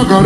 I'm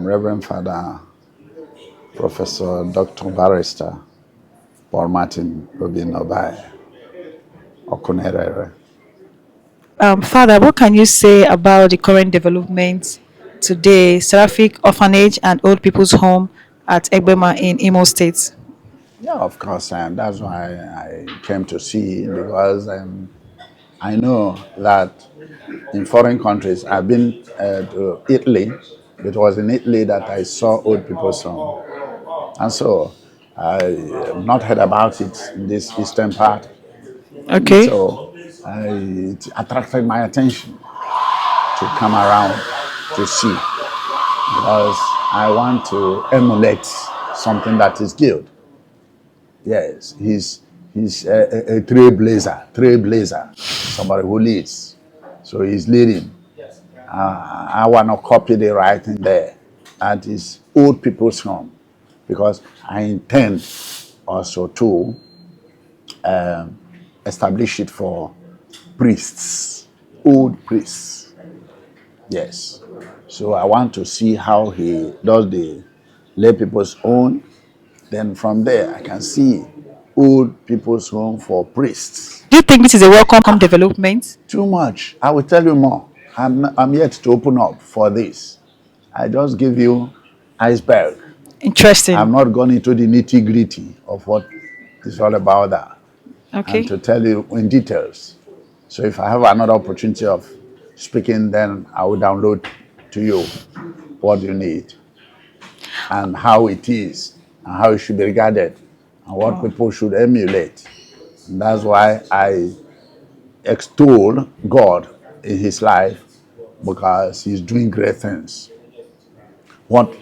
Reverend Father Professor Dr. Barrister Paul Martin Obinobai OKUNERERE. Father, what can you say about the current developments today, seraphic orphanage and old people's home at Egbema in Imo State? Yeah, of course, and that's why I came to see, because I know that in foreign countries, I've been to Italy. It was in Italy that I saw old people's home. And so I have not heard about it in this eastern part. Okay. So it attracted my attention to come around to see, because I want to emulate something that is good. Yes, he's a trailblazer, somebody who leads. So he's leading. I want to copy the writing there. That is old people's home, because I intend also to establish it for priests, old priests. Yes. So I want to see how he does the lay people's own. Then from there, I can see old people's home for priests. Do you think this is a welcome development? Too much. I will tell you more. I'm yet to open up for this. I just give you iceberg. Interesting. I'm not gone into the nitty-gritty of what is all about that. Okay. And to tell you in details. So if I have another opportunity of speaking, then I will download to you what you need and how it is and how it should be regarded and what people should emulate. And that's why I extol God in his life, because he's doing great things. What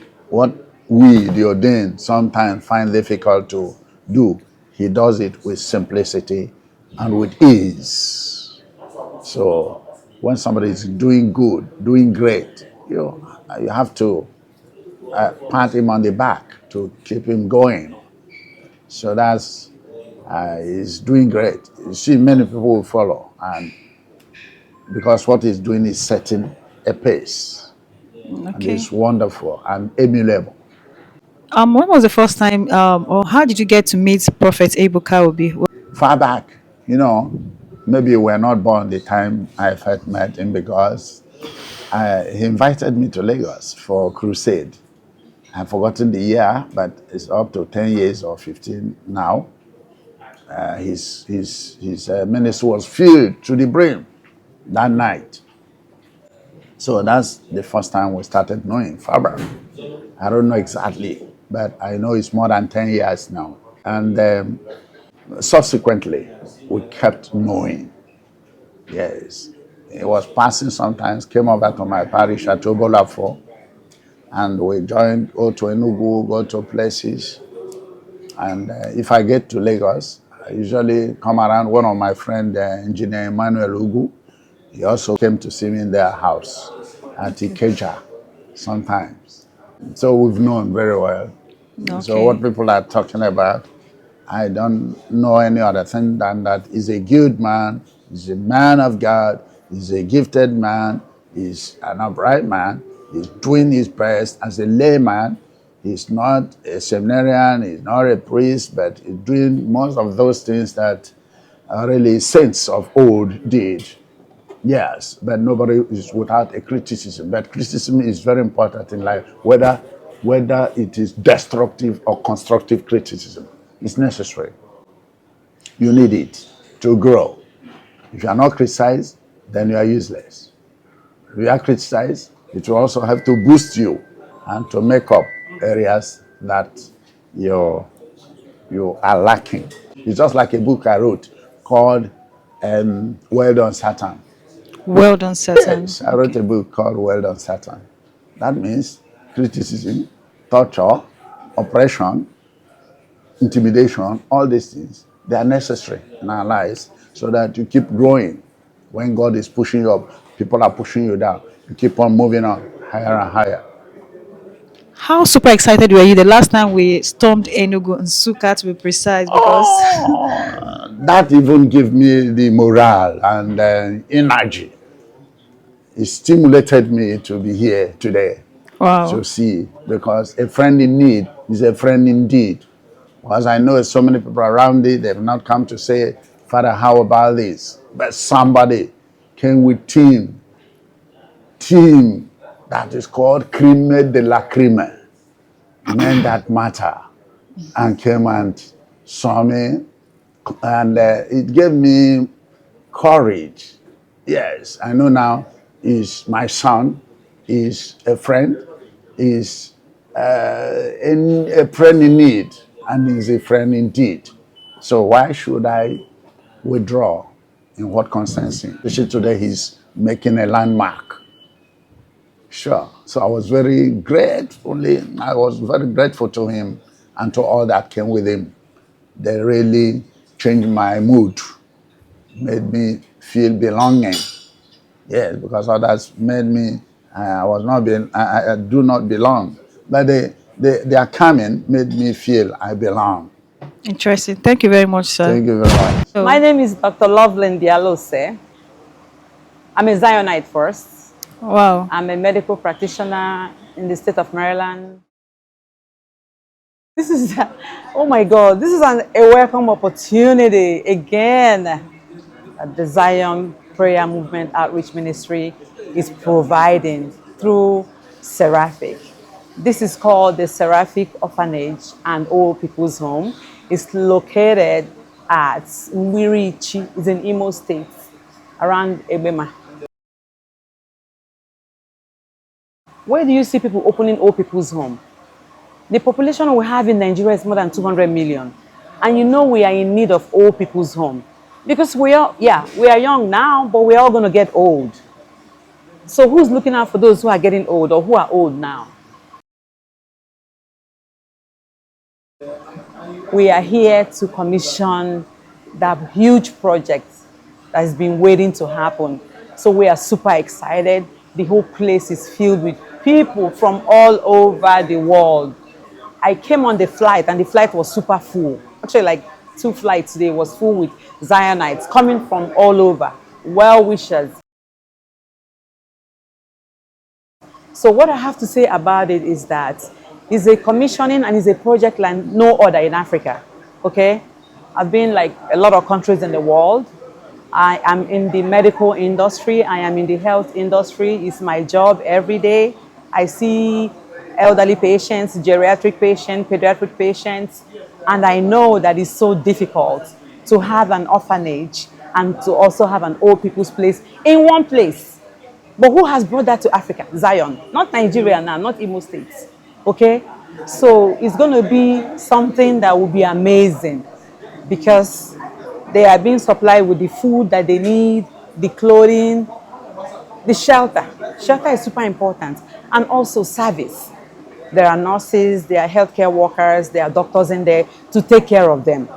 we, the ordained, sometimes find difficult to do, he does it with simplicity and with ease. So when somebody is doing good, doing great, you have to pat him on the back to keep him going. So that's he's doing great. You see, many people will follow, and because what he's doing is setting a pace, and Okay. it's wonderful and emulable. When was the first time, or how did you get to meet Prophet Ebuka Obi? Far back, maybe you were not born the time I first met him, because he invited me to Lagos for a crusade. I've forgotten the year, but it's up to 10 years or 15 now. His ministry was filled to the brim that night. So that's the first time we started knowing Faber. I don't know exactly, but I know it's more than 10 years now. And subsequently, we kept knowing. Yes. He was passing sometimes, came over to my parish at Obolafo, and we joined, go to Enugu, go to places. And if I get to Lagos, I usually come around. One of my friends, Engineer Emmanuel Ugu, he also came to see me in their house at Ikeja sometimes. So we've known very well. Okay. So what people are talking about, I don't know any other thing than that he's a good man, he's a man of God, he's a gifted man, he's an upright man, he's doing his best as a layman. He's not a seminarian, he's not a priest, but he's doing most of those things that really saints of old did. Yes, but nobody is without a criticism. But criticism is very important in life, whether it is destructive or constructive criticism. It's necessary. You need it to grow. If you are not criticized, then you are useless. If you are criticized, it will also have to boost you and to make up areas that you are lacking. It's just like a book I wrote called Well Done, Satan. Well done, Satan. Yes, I wrote a book called Well Done, Satan. That means criticism, torture, oppression, intimidation, all these things, they are necessary in our lives so that you keep growing. When God is pushing you up, people are pushing you down. You keep on moving on higher and higher. How super excited were you the last time we stormed Enugu and Suka, to be precise? Because Oh, that even gave me the morale and energy. It stimulated me to be here today wow, to see, because a friend in need is a friend indeed. Because I know so many people around it, they've not come to say, Father, how about this? But somebody came with team that is called creme de la creme, men that matter, and came and saw me, and it gave me courage. Yes, I know now is my son, is a friend, is a friend in need, and is a friend indeed. So why should I withdraw in what concerns him? Especially today, he's making a landmark. Sure. So I was very grateful. I was very grateful to him and to all that came with him. They really changed my mood, made me feel belonging. Yes, because others made me, I was not being, I do not belong. But their coming made me feel I belong. interesting. Thank you very much, sir. Thank you very much. My So, name is Dr. Loveland Dialose. I'm a zionite first. wow, I'm a medical practitioner in the state of Maryland. This is, oh my God, this is a welcome opportunity again that the Zion Prayer Movement Outreach Ministry is providing through Seraphic. This is called the Seraphic Orphanage and Old People's Home. It's located at Mwirichi, it's in Imo State, around Ebema. Where do you see people opening old people's home? The population we have in Nigeria is more than 200 million. And you know we are in need of old people's home. Because we are young now, but we're all going to get old. So who's looking out for those who are getting old or who are old now? We are here to commission that huge project that has been waiting to happen. So we are super excited. The whole place is filled with people from all over the world. I came on the flight and the flight was super full. Actually, like 2 flights today was full with Zionites coming from all over, well wishers. So what I have to say about it is that it's a commissioning and it's a project like no other in Africa. Okay, I've been like a lot of countries in the world. I am in the medical industry. I am in the health industry. It's my job every day. I see elderly patients, geriatric patients, pediatric patients, and I know that it's so difficult to have an orphanage and to also have an old people's place in one place. But who has brought that to Africa? Zion, not Nigeria now, not Imo State. Okay? So it's going to be something that will be amazing because they are being supplied with the food that they need, the clothing, the shelter. Shelter is super important. And also service. There are nurses, there are healthcare workers, there are doctors in there to take care of them.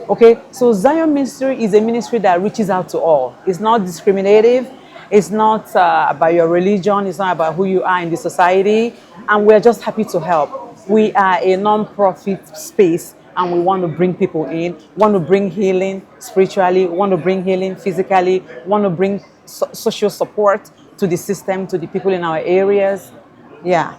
Okay, so Zion Ministry is a ministry that reaches out to all. It's not discriminative. It's not about your religion. It's not about who you are in the society. And we're just happy to help. We are a non-profit space and we want to bring people in, want to bring healing spiritually, want to bring healing physically, want to bring social support to the system, to the people in our areas. Yeah.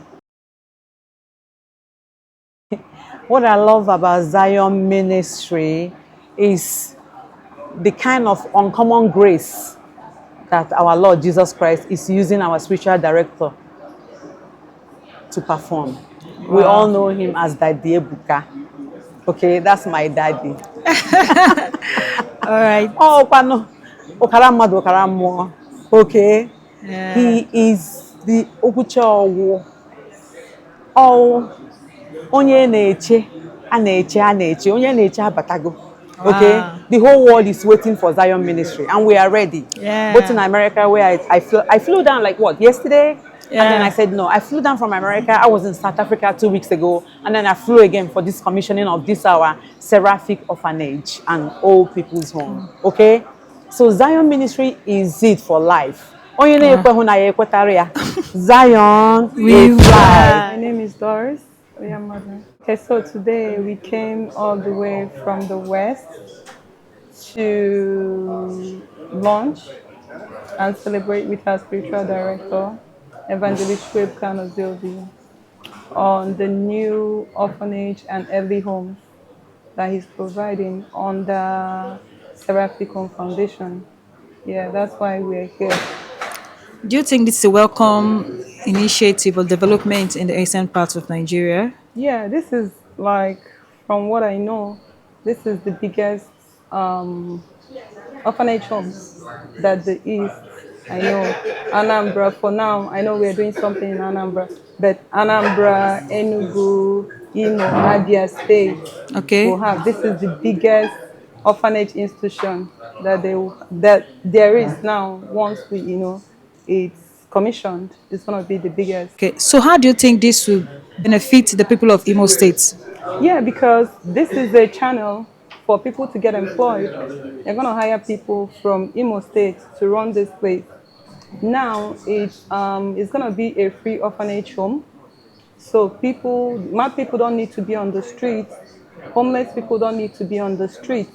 What I love about Zion Ministry is the kind of uncommon grace that our Lord Jesus Christ is using our spiritual director to perform. We all wow. know him as Daddy Ebuka. Okay, that's my daddy. All right. Oh, Pano, Okaramadu Okaramo. Okay, Yeah. he is the Okucha. Oh, onye na-eche a na-eche onye na-eche abatago. Okay, Wow. the whole world is waiting for Zion Ministry and we are ready. Both in Yeah. America where I flew down like what, yesterday And then I Yeah. said, no. I flew down from America. I was in South Africa 2 weeks ago. And then I flew again for this commissioning of this our seraphic orphanage and old people's home. Okay? So Zion Ministry is it for life. Onye Wow. na-ekwe hụ na ya ekwetara ya. Zion We is life. My name is Doris. Yeah, mother. Okay, so today we came all the way from the west to launch and celebrate with our spiritual director, Evangelist Shweb Kanozildi, on the new orphanage and elderly homes that he's providing on the Seraphic Home Foundation. Yeah, that's why we're here. Do you think this is a welcome initiative or development in the eastern part of Nigeria? Yeah, this is like, from what I know, this is the biggest orphanage homes that the East, I know. Anambra, for now, I know we're doing something in Anambra, but Anambra, Enugu, Imo, Abia State Okay. will have. This is the biggest orphanage institution that there is now. Once it's commissioned, it's going to be the biggest. Okay. So how do you think this will benefit the people of Imo State? Yeah, because this is a channel for people to get employed. They're going to hire people from Imo State to run this place. Now it's going to be a free orphanage home. So mad people don't need to be on the street. Homeless people don't need to be on the street,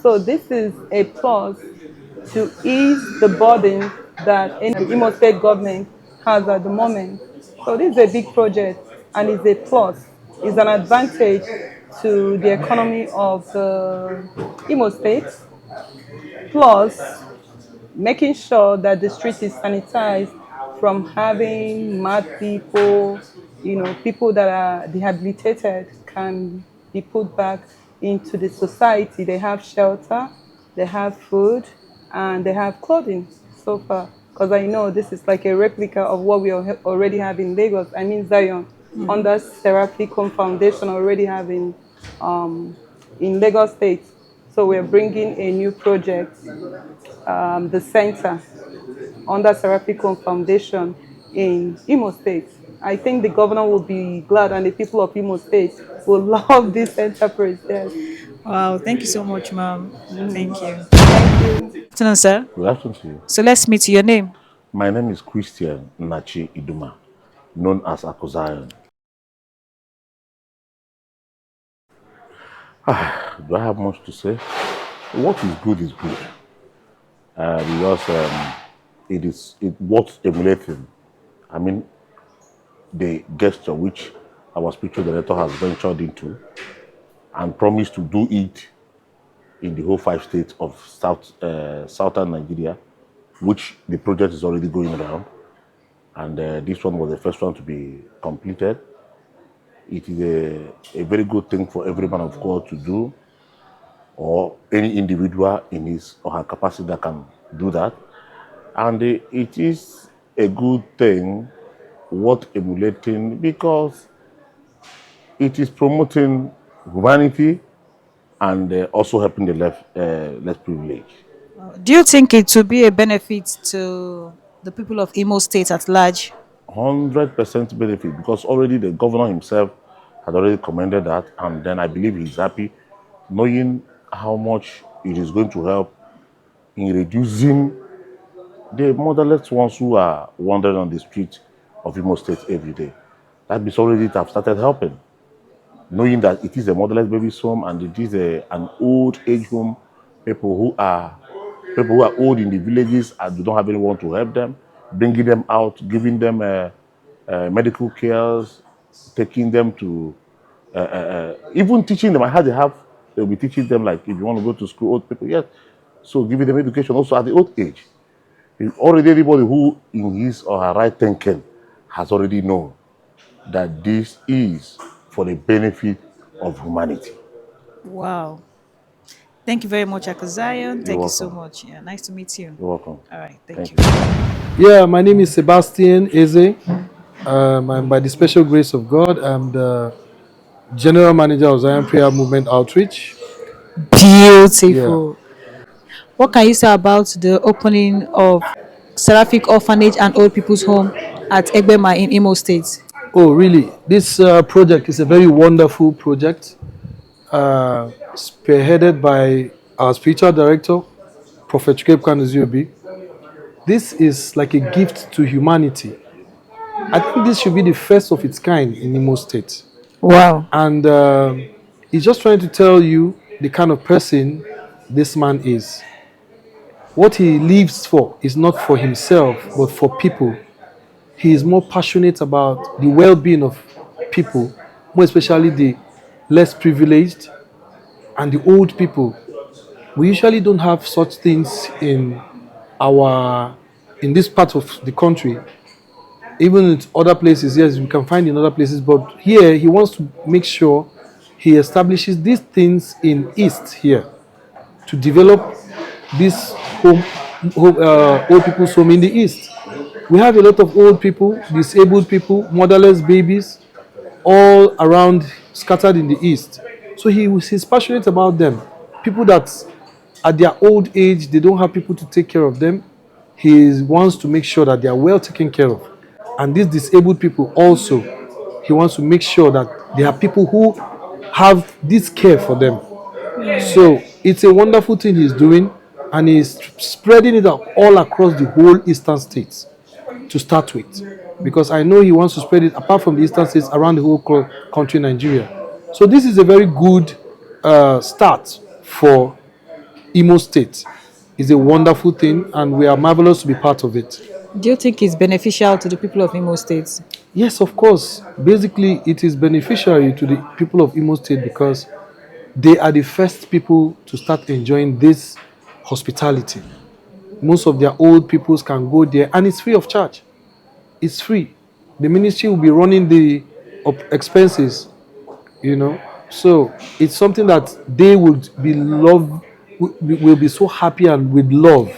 So this is a plus to ease the burden that the Imo State government has at the moment. So this is a big project and it's a plus. It's an advantage to the economy of the Imo State. Plus, making sure that the street is sanitized from having mad people, people that are rehabilitated can be put back into the society. They have shelter, they have food, and they have clothing so far. Because I know this is like a replica of what we already have in Lagos. I mean Zion, under Seraphic Home Foundation already have in Lagos State. So we're bringing a new project, the center under Seraphic Home Foundation in Imo State. I think the governor will be glad and the people of Imo State will love this enterprise. Yes. Wow. Thank you so much, ma'am. Thank you. Thank you. Afternoon, sir. Good afternoon to you. So let's meet your name. My name is Christian Nachi Iduma, known as Akozion. Do I have much to say? What is good is good. Because it worth emulating. I mean, the gesture which our spiritual director has ventured into and promised to do it in the whole 5 states of southern Nigeria, which the project is already going around. And this one was the first one to be completed. It is a very good thing for every man of God to do, or any individual in his or her capacity that can do that. And it is a good thing worth emulating because it is promoting humanity and also helping the less privileged. Do you think it will be a benefit to the people of Imo State at large? 100% benefit because already the governor himself had already commended that, and then I believe he's happy knowing how much it is going to help in reducing the motherless ones who are wandering on the streets of Imo State every day. That is already have started helping, knowing that it is a motherless baby's home and it is an old age home. People who are old in the villages and do not have anyone to help them, bringing them out, giving them medical cares, taking them to even teaching them. I had to have, they'll be teaching them, like, if you want to go to school, old people, yes. So giving them education also at the old age. Already everybody who in his or her right thinking has already known that this is for the benefit of humanity. Wow. Thank you very much, Akozion. Thank you so welcome. much. Yeah, nice to meet you. You're welcome. All right. Thank Thank you. Yeah, my name is Sebastian Eze. And by the special grace of God, I'm the General Manager of Zion Prayer Movement Outreach. Beautiful. What can you say about the opening of Seraphic Orphanage and Old People's Home at Egbema in Imo State? Oh, really? This project is a very wonderful project, spearheaded by our spiritual director, Prophet Chukwu. This is like a gift to humanity. I think this should be the first of its kind in Imo State. Wow. And he's just trying to tell you the kind of person this man is. What he lives for is not for himself, but for people. He is more passionate about the well-being of people, more especially the less privileged and the old people. We usually don't have such things in this part of the country. Even in other places, yes, we can find in other places, but here he wants to make sure he establishes these things in East here to develop this old people's home in the East. We have a lot of old people, disabled people, motherless babies, all around, scattered in the East. So he's passionate about them. People that at their old age, they don't have people to take care of them. He wants to make sure that they are well taken care of. And these disabled people also, he wants to make sure that there are people who have this care for them. So it's a wonderful thing he's doing, and he's spreading it out all across the whole eastern states to start with, because I know he wants to spread it apart from the eastern states around the whole country, Nigeria. So this is a very good start for Imo State. It's a wonderful thing, and we are marvelous to be part of it. Do you think it's beneficial to the people of Imo State? Yes, of course. Basically, it is beneficiary to the people of Imo State because they are the first people to start enjoying this hospitality. Most of their old peoples can go there, and it's free of charge. It's free. The ministry will be running the expenses, So it's something that they will be so happy and with love.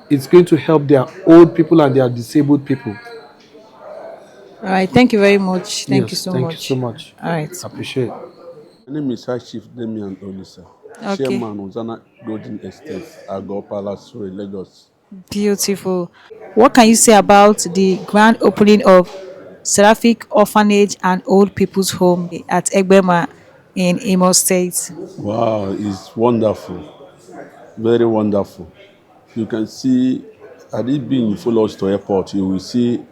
It's going to help their old people and their disabled people. All right. Thank you very much. Thank you so much. Thank you so much. All right. Appreciate it. My name is High Chief Damian Olisa, Okay. Chairman Uzana Golden Estate, Agor Palace, Lagos. Beautiful. What can you say about the grand opening of Seraphic Orphanage and Old People's Home at Egbema in Imo State? Wow, it's wonderful, very wonderful. You can see, had it been full us to airport, you will see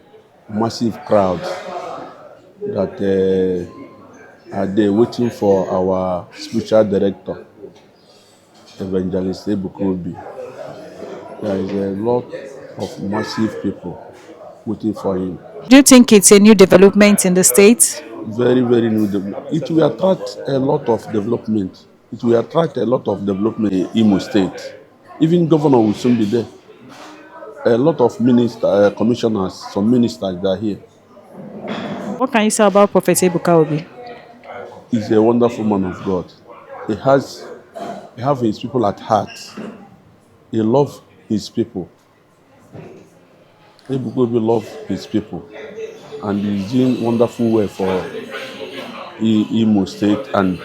massive crowds that are there waiting for our spiritual director, Evangelist Ebukobi. There is a lot of massive people waiting for him. Do you think it's a new development in the state? Very, very new development. It will attract a lot of development. It will attract a lot of development in Imo State. Even governor will soon be there. A lot of ministers, commissioners, some ministers are here. What can you say about Prophet Ebuka? He's a wonderful man of God. He has his people at heart. He loves his people. Ebuka loves his people. And he's doing wonderful work for Imo State and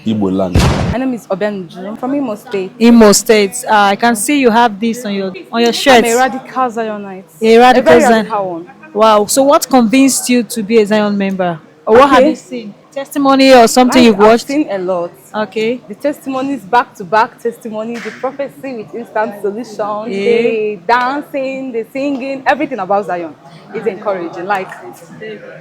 Igbo land. My name is Obenju. I'm from Imo State. Imo State. I can see you have this on your shirt. I'm a radical Zionite. A radical very Zion. radical one. Wow. So what convinced you to be a Zion member? Or what have Okay. you seen? Testimony or something you've I've watched? seen a lot. Okay. The testimonies, back-to-back testimony, the prophecy with instant solution, Yeah. the dancing, the singing, everything about Zion is encouraging. Like,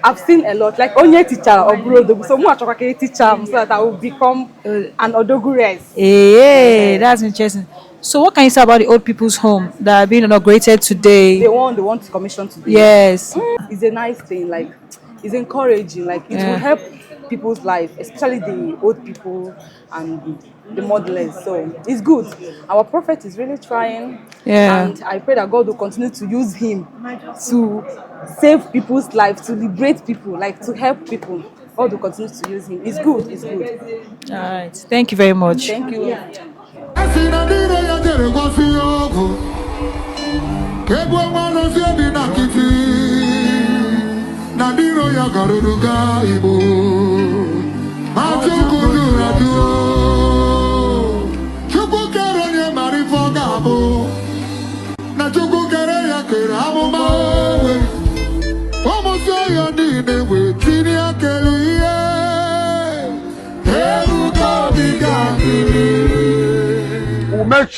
I've seen a lot. Like, only teacher or brother, so much of a teacher, so that I will become an Odogures. Yeah, that's interesting. So what can you say about the old people's home that are being inaugurated today? The one to commission today. Yes. It's a nice thing. Like, it's encouraging. Like, it will help people's life, especially the old people and the motherless. So it's good. Our prophet is really trying. Yeah. And I pray that God will continue to use him to save people's lives, to liberate people, like to help people. God will continue to use him. It's good. It's good. All right. Thank you very much. Thank you. Nadiro ya garuruga ibo Matukunu radio Chuku kere nye marifo gabo Na chuku kere ya kere amo mawe ya nine wetini akelie. Eruka biga. We'll make sure